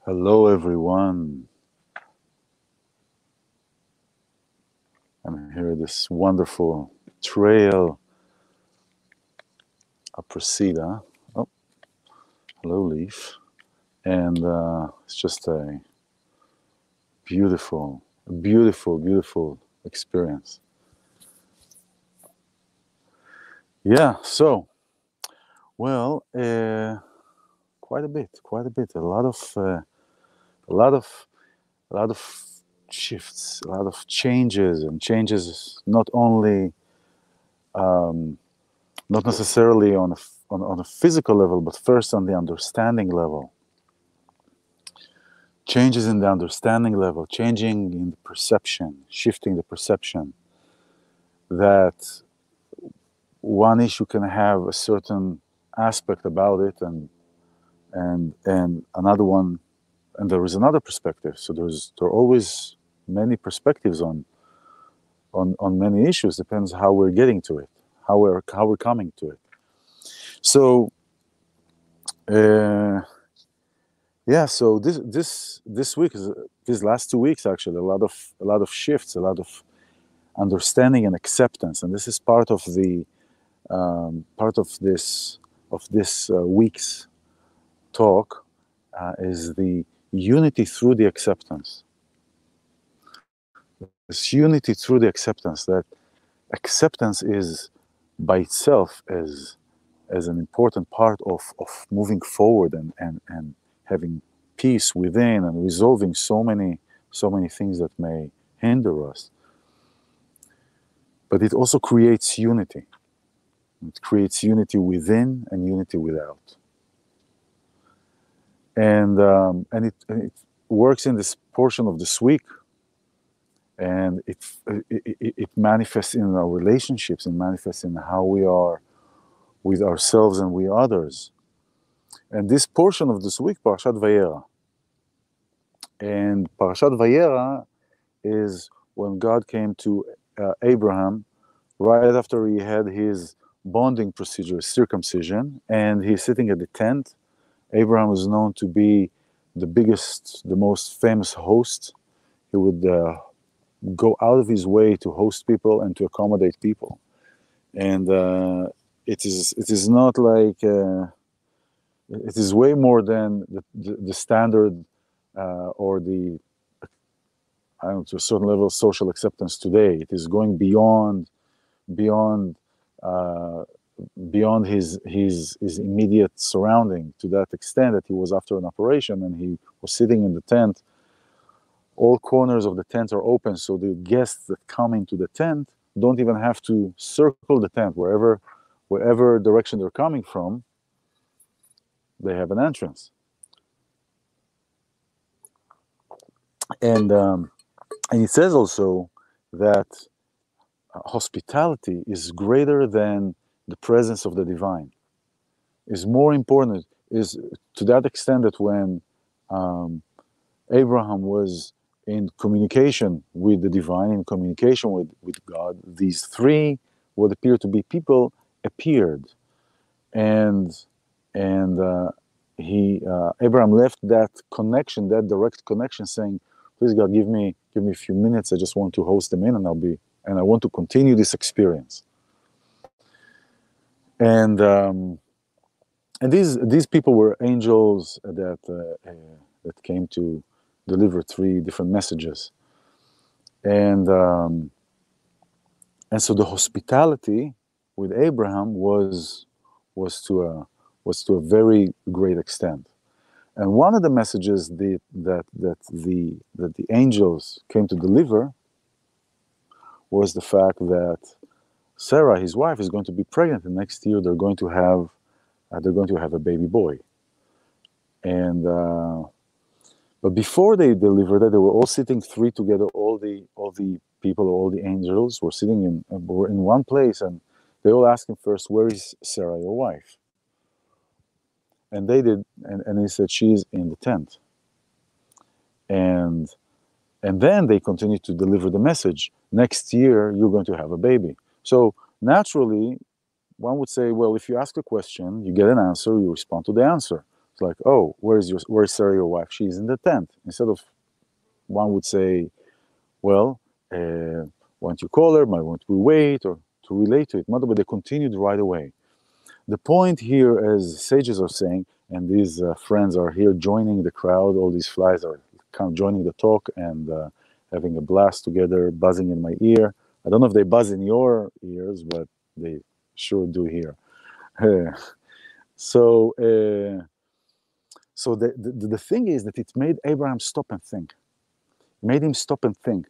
Hello, everyone. I'm here at this wonderful trail up Reseda. Oh, hello, Leaf. And it's just a beautiful experience. Yeah, so, well, quite a bit. A lot of, a lot of shifts, a lot of changes, and changes not only not necessarily on a physical level, but first on the understanding level. Changes in the understanding level, changing in the perception, shifting the perception that one issue can have a certain aspect about it, and another one, and there is another perspective. So there are always many perspectives on many issues. Depends how we're getting to it, how we're coming to it. So yeah, so this week, these last 2 weeks, actually, a lot of shifts, a lot of understanding and acceptance, and this is part of the part of this week's talk is the unity through the acceptance. This unity through the acceptance, that acceptance is by itself as an important part of moving forward and having peace within and resolving so many things that may hinder us. But it also creates unity. It creates unity within and unity without. And it works in this portion of this week, and it manifests in our relationships, and manifests in how we are with ourselves and with others. And this portion of this week, Parashat Vayera. And Parashat Vayera is when God came to Abraham right after he had his bonding procedure, circumcision, and he's sitting at the tent. Abraham was known to be the biggest, the most famous host. He would go out of his way to host people and to accommodate people. And it is not like it is way more than the standard or the, I don't know, to a certain level of social acceptance today. It is going beyond his immediate surrounding, to that extent that he was after an operation and he was sitting in the tent. All corners of the tent are open, so the guests that come into the tent don't even have to circle the tent. Wherever direction they're coming from, they have an entrance. And it says also that hospitality is greater than the presence of the divine. Is more important, is to that extent that when Abraham was in communication with the divine, in communication with God, these three, what appear to be people, appeared. And Abraham left that connection, that direct connection, saying, please God, give me a few minutes. I just want to host them in, and I want to continue this experience. And these people were angels that came to deliver 3 different messages. And so the hospitality with Abraham was to a very great extent. And one of the messages that the angels came to deliver was the fact that Sarah, his wife, is going to be pregnant, and next year they're going to have a baby boy. And but before they delivered that, they were all sitting 3 together. All the people, all the angels were sitting were in one place, and they all asked him first, "Where is Sarah, your wife?" And they did, and he said, "She's in the tent." And then they continued to deliver the message. Next year, you're going to have a baby. So naturally, one would say, well, if you ask a question, you get an answer, you respond to the answer. It's like, oh, where's Sarah, your wife? She's in the tent. Instead of, one would say, well, why don't you call her? Why won't we wait? Or to relate to it. But they continued right away. The point here, as sages are saying, and these friends are here joining the crowd, all these flies are kind of joining the talk and having a blast together, buzzing in my ear. I don't know if they buzz in your ears, but they sure do here. so so the thing is that it made Abraham stop and think. It made him stop and think.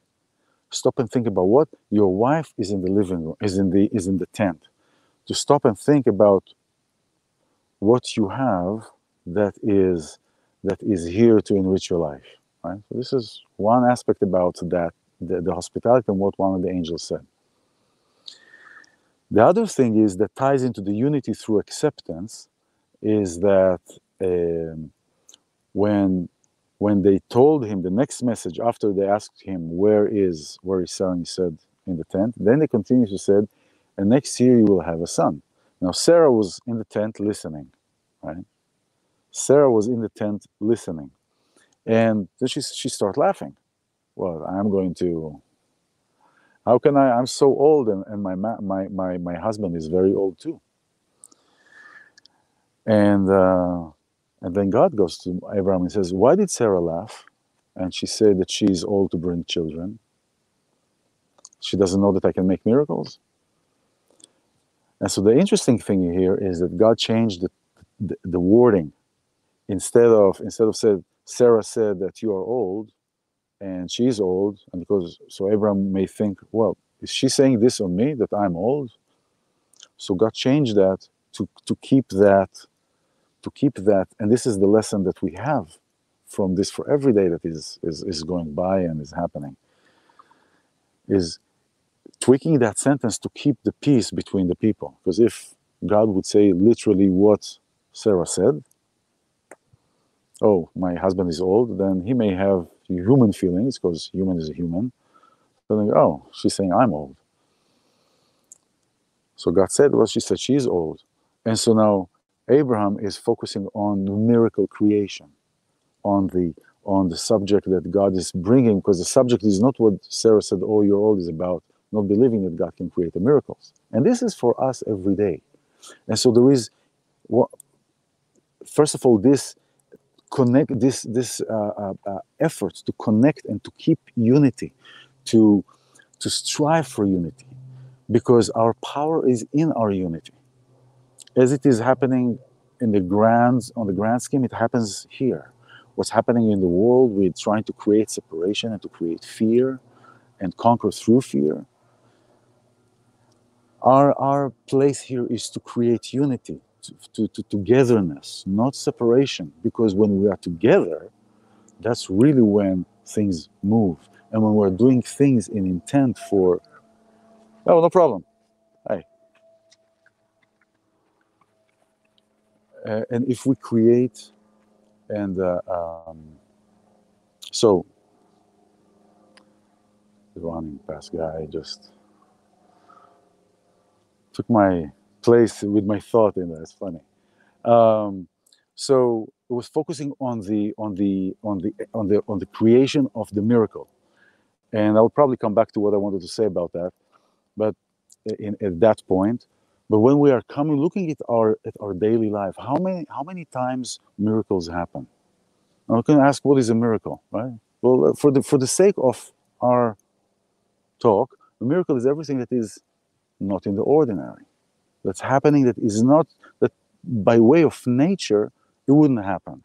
Stop and think about what? Your wife is in the living room, is in the tent. To stop and think about what you have that is here to enrich your life. Right? So this is one aspect about that, the hospitality and what one of the angels said. The other thing is that ties into the unity through acceptance is that when they told him the next message after they asked him where is Sarah, he said in the tent. Then they continued to said, and next year you will have a son. Now Sarah was in the tent listening, right? Sarah was in the tent listening, and then she started laughing. Well, I'm going to. How can I? I'm so old, and my husband is very old too. And then God goes to Abraham and says, "Why did Sarah laugh?" And she said that she's old to bring children. She doesn't know that I can make miracles. And so the interesting thing here is that God changed the wording. Instead of said, Sarah said that you are old, and she's old, and because so Abraham may think, well, is she saying this on me that I'm old? So God changed that to keep that, and this is the lesson that we have from this for every day that is going by and is happening, is tweaking that sentence to keep the peace between the people. Because if God would say literally what Sarah said, oh, my husband is old, then he may have human feelings, because human is a human. Then, oh, she's saying I'm old. So God said, well, she said she's old. And so now Abraham is focusing on miracle creation, on the subject that God is bringing, because the subject is not what Sarah said, oh, you're old, is about not believing that God can create the miracles. And this is for us every day. And so there is, first of all, this connect this effort to connect and to keep unity, to strive for unity, because our power is in our unity. As it is happening on the grand scheme, it happens here. What's happening in the world, we're trying to create separation and to create fear and conquer through fear. Our place here is to create unity, to togetherness, not separation. Because when we are together, that's really when things move. And when we're doing things in intent for, oh, no problem. Hey. And if we create, and so the running past guy just took my place with my thought in there. It's funny. So it was focusing on the creation of the miracle, and I'll probably come back to what I wanted to say about that, but at that point. But when we are looking at our daily life, how many times miracles happen? Now we can ask, what is a miracle, right? Well, for the sake of our talk, a miracle is everything that is not in the ordinary, that's happening, that is not, that by way of nature it wouldn't happen.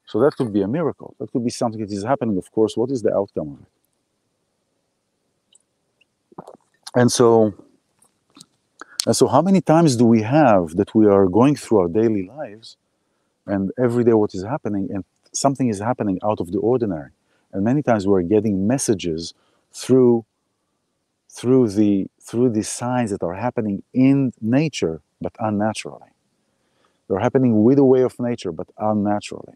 So that could be a miracle. That could be something that is happening. Of course, what is the outcome of it? And so how many times do we have that we are going through our daily lives, and every day what is happening, and something is happening out of the ordinary, and many times we're getting messages through the signs that are happening in nature but unnaturally. They're happening with a way of nature but unnaturally.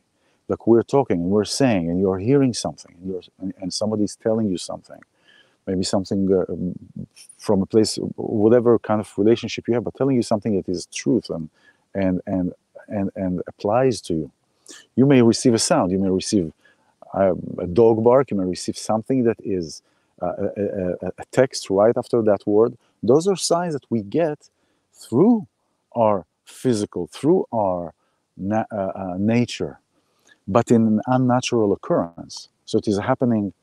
Like we're talking and we're saying, and you're hearing something, and somebody's telling you something, maybe something from a place, whatever kind of relationship you have, but telling you something that is truth, and and applies to you. You may receive a sound, you may receive a dog bark, you may receive something that is a text right after that word. Those are signs that we get through our physical, through our nature, but in an unnatural occurrence. So it is happening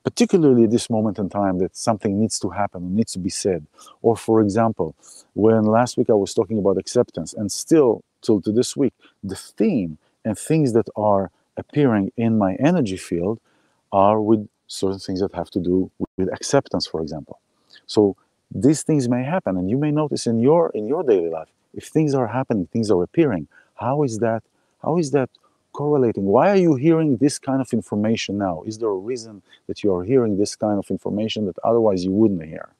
particularly at this moment in time that something needs to happen, needs to be said. Or for example, when last week I was talking about acceptance, and still till to this week, the theme and things that are appearing in my energy field are with certain things that have to do with acceptance, for example. So these things may happen, and you may notice in your daily life, if things are happening, things are appearing, how is that correlating? Why are you hearing this kind of information now? Is there a reason that you are hearing this kind of information that otherwise you wouldn't hear?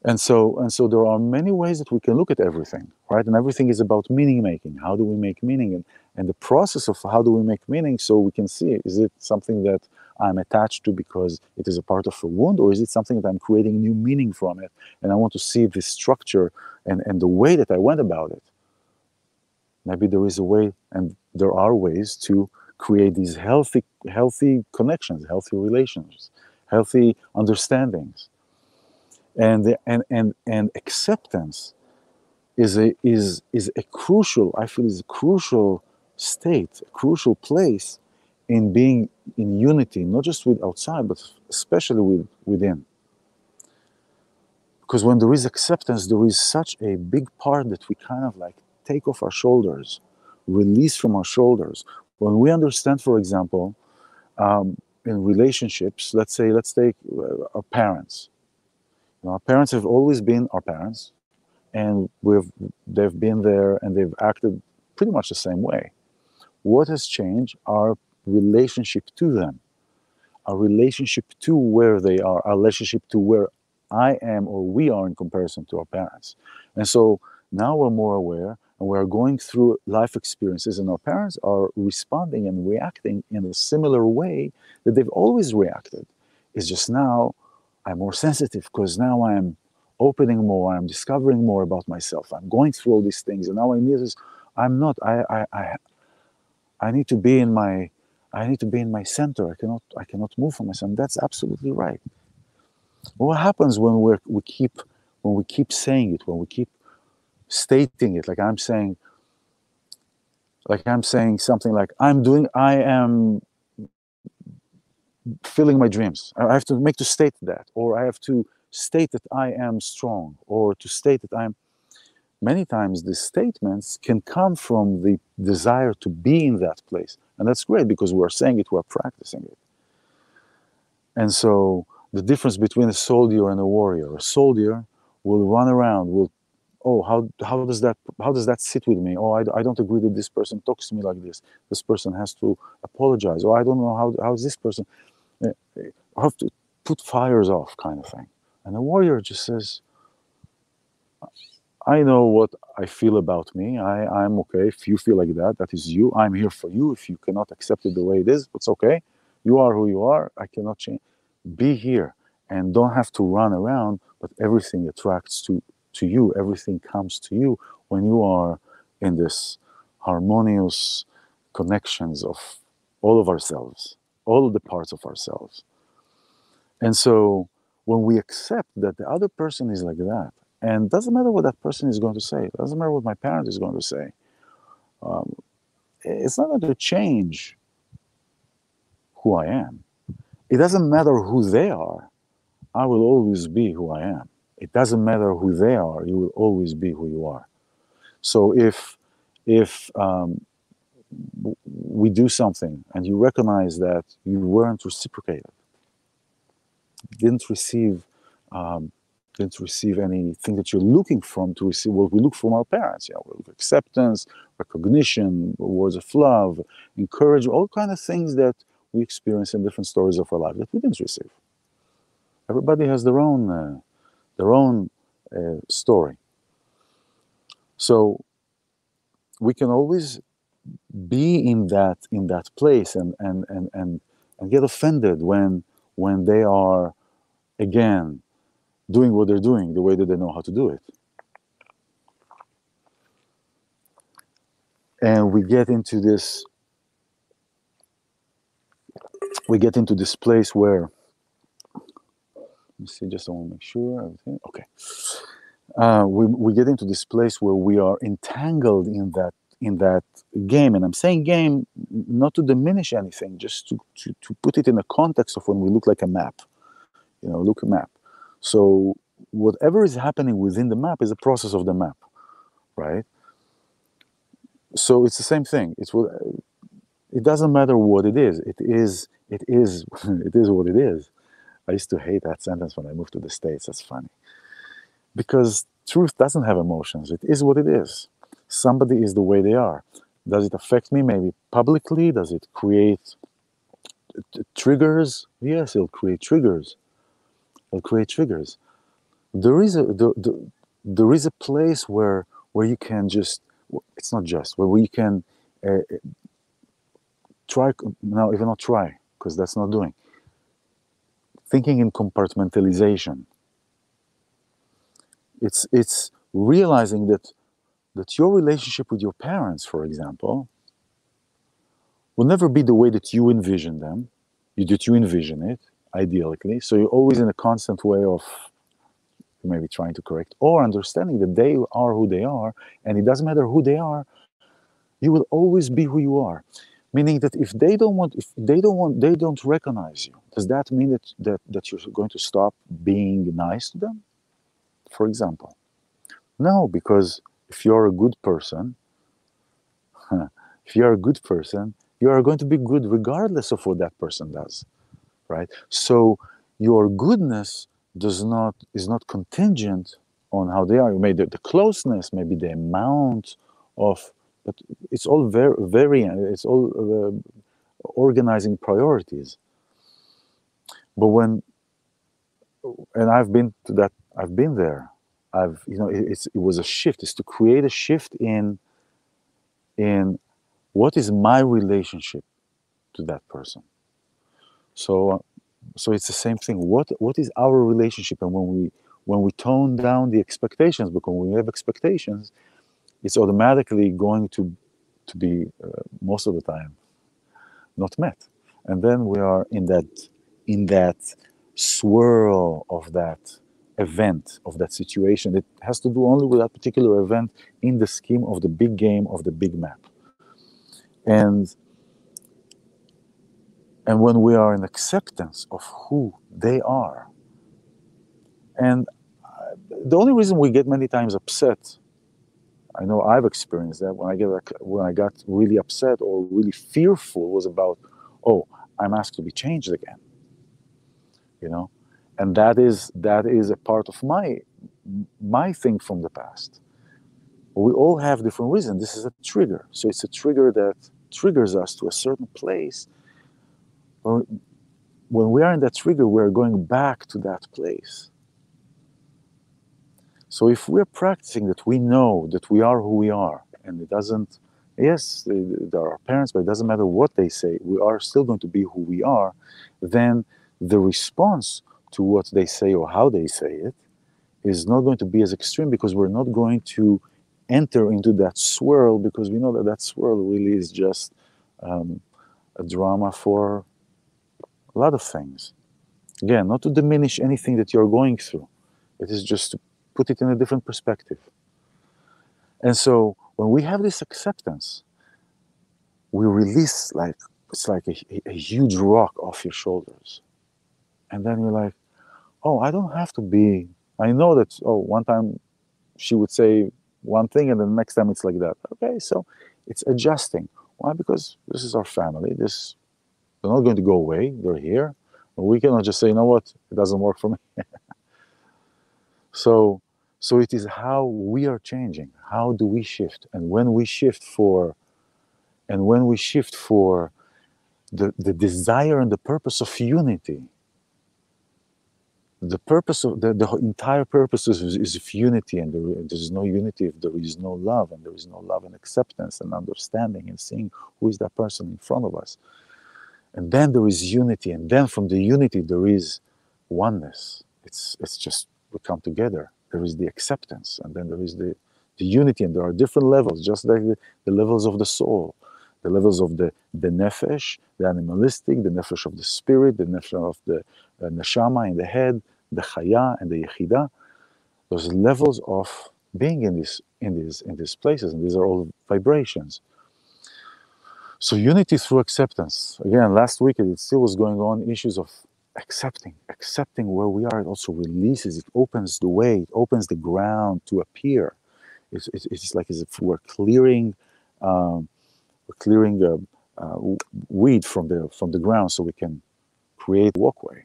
And so there are many ways that we can look at everything, right? And everything is about meaning making. How do we make meaning? And the process of how do we make meaning, so we can see, is it something that I'm attached to because it is a part of a wound, or is it something that I'm creating new meaning from it? And I want to see the structure and the way that I went about it. Maybe there is a way, and there are ways to create these healthy connections, healthy relations, healthy understandings. And acceptance is a crucial, I feel, is a crucial state, a crucial place in being in unity, not just with outside, but especially within. Because when there is acceptance, there is such a big part that we kind of like take off our shoulders, release from our shoulders. When we understand, for example, in relationships, let's take our parents. Our parents have always been our parents, and they've been there and they've acted pretty much the same way. What has changed? Our relationship to them, our relationship to where they are, our relationship to where I am or we are in comparison to our parents. And so now we're more aware, and we're going through life experiences, and our parents are responding and reacting in a similar way that they've always reacted. It's just now I'm more sensitive because now I'm opening more, I'm discovering more about myself. I'm going through all these things, and now I need this. I'm not. I need to be in my. I need to be in my center. I cannot move from my center. That's absolutely right. What happens when we keep saying it, when we keep stating it, like I'm saying something like I am filling my dreams. I have to state that, or I have to state that I am strong, or to state that I'm. Many times these statements can come from the desire to be in that place. And that's great because we're saying it, we're practicing it. And so the difference between a soldier and a warrior, a soldier will run around, how does that sit with me? Oh, I don't agree that this person talks to me like this. This person has to apologize. Or I don't know how is this person. I have to put fires off, kind of thing. And a warrior just says, I know what I feel about me. I'm okay. If you feel like that, that is you. I'm here for you. If you cannot accept it the way it is, it's okay. You are who you are. I cannot change. Be here and don't have to run around, but everything attracts to you. Everything comes to you when you are in this harmonious connections of all of ourselves, all of the parts of ourselves. And so when we accept that the other person is like that, and doesn't matter what that person is going to say, it doesn't matter what my parent is going to say, it's not going to change who I am. It doesn't matter who they are, I will always be who I am. It doesn't matter who they are, you will always be who you are. So if we do something and you recognize that you weren't reciprocated, didn't receive anything that you're looking from to receive what we look from our parents. We look acceptance, recognition, words of love, encouragement, all kind of things that we experience in different stories of our life that we didn't receive. Everybody has their own story. So we can always be in that place and get offended when they are again doing what they're doing the way that they know how to do it. and we get into this place where, let me see, just I want to make sure everything okay. We get into this place where we are entangled in that game, and I'm saying game not to diminish anything, just to put it in a context of when we look like a map. Look a map. So whatever is happening within the map is a process of the map, right? So it's the same thing. It doesn't matter what it is. It is it is what it is. I used to hate that sentence when I moved to the States. That's funny. Because truth doesn't have emotions. It is what it is. Somebody is the way they are. Does it affect me? Maybe publicly. Does it create triggers? Yes, it'll create triggers. It'll create triggers. There is a place where you can just, it's not just, where you can try, no, even not try, because that's not doing. Thinking in compartmentalization. It's realizing that your relationship with your parents, for example, will never be the way that you envision them, that you envision it, ideally. So you're always in a constant way of maybe trying to correct or understanding that they are who they are, and it doesn't matter who they are, you will always be who you are. Meaning that if they don't recognize you, does that mean that you're going to stop being nice to them, for example? No, because if you're a good person, you are going to be good regardless of what that person does, right? So your goodness is not contingent on how they are. Maybe the closeness, maybe the amount of, but it's all very it's all organizing priorities. But and I've been to that, I've been there. It was a shift. It's to create a shift in what is my relationship to that person. So it's the same thing. What is our relationship? And when we tone down the expectations, because when we have expectations, it's automatically going to be most of the time not met, and then we are in that swirl of that event, of that situation. It has to do only with that particular event in the scheme of the big game, of the big map. And when we are in acceptance of who they are, and the only reason we get many times upset, I know I've experienced that, when I got really upset or really fearful, was about, oh, I'm asked to be changed again, and that is a part of my thing from the past. We all have different reasons. This is a trigger, so it's a trigger that triggers us to a certain place. When we are in that trigger, we're going back to that place. So if we're practicing that, we know that we are who we are, and it doesn't, yes, there are parents, but it doesn't matter what they say, we are still going to be who we are, then the response to what they say or how they say it is not going to be as extreme, because we're not going to enter into that swirl, because we know that swirl really is just a drama for a lot of things. Again, not to diminish anything that you're going through. It is just to put it in a different perspective. And so when we have this acceptance, we release, it's like a huge rock off your shoulders. And then you're like, oh, I don't have to be, I know that, oh, one time she would say one thing and the next time it's like that. Okay, so it's adjusting. Why? Because this is our family. They're not going to go away. They're here. We cannot just say, you know what, it doesn't work for me. So it is how we are changing. How do we shift? And when we shift for the desire and the purpose of unity, the purpose of the entire purpose is of unity, and there is no unity if there is no love, and there is no love and acceptance and understanding and seeing who is that person in front of us. And then there is unity, and then from the unity there is oneness. It's just we come together. There is the acceptance, and then there is the the unity, and there are different levels, just like the levels of the soul, the levels of the nefesh, the animalistic, the nefesh of the spirit, the nefesh of the neshama in the head, the chaya and the yechida. Those levels of being in these places, and these are all vibrations. So unity through acceptance. Again, last week it still was going on, issues of accepting where we are. It also releases, it opens the way, it opens the ground to appear. It's like as if we're clearing weed from the ground, so we can create a walkway.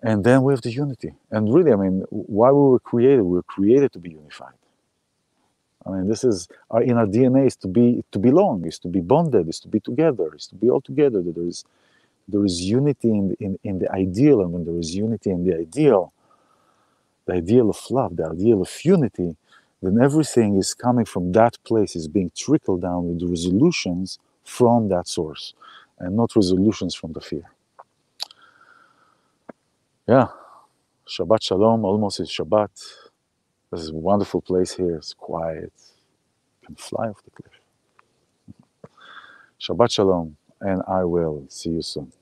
And then we have the unity. And really, I mean, why we were created? We were created to be unified. I mean, this is in our DNA, is to belong, is to be bonded, is to be together, is to be all together. That there is unity in the ideal, and when there is unity in the ideal of love, the ideal of unity, then everything is coming from that place, is being trickled down with the resolutions from that source, and not resolutions from the fear. Yeah, Shabbat Shalom, almost is Shabbat. This is a wonderful place here, it's quiet, you can fly off the cliff. Shabbat Shalom, and I will see you soon.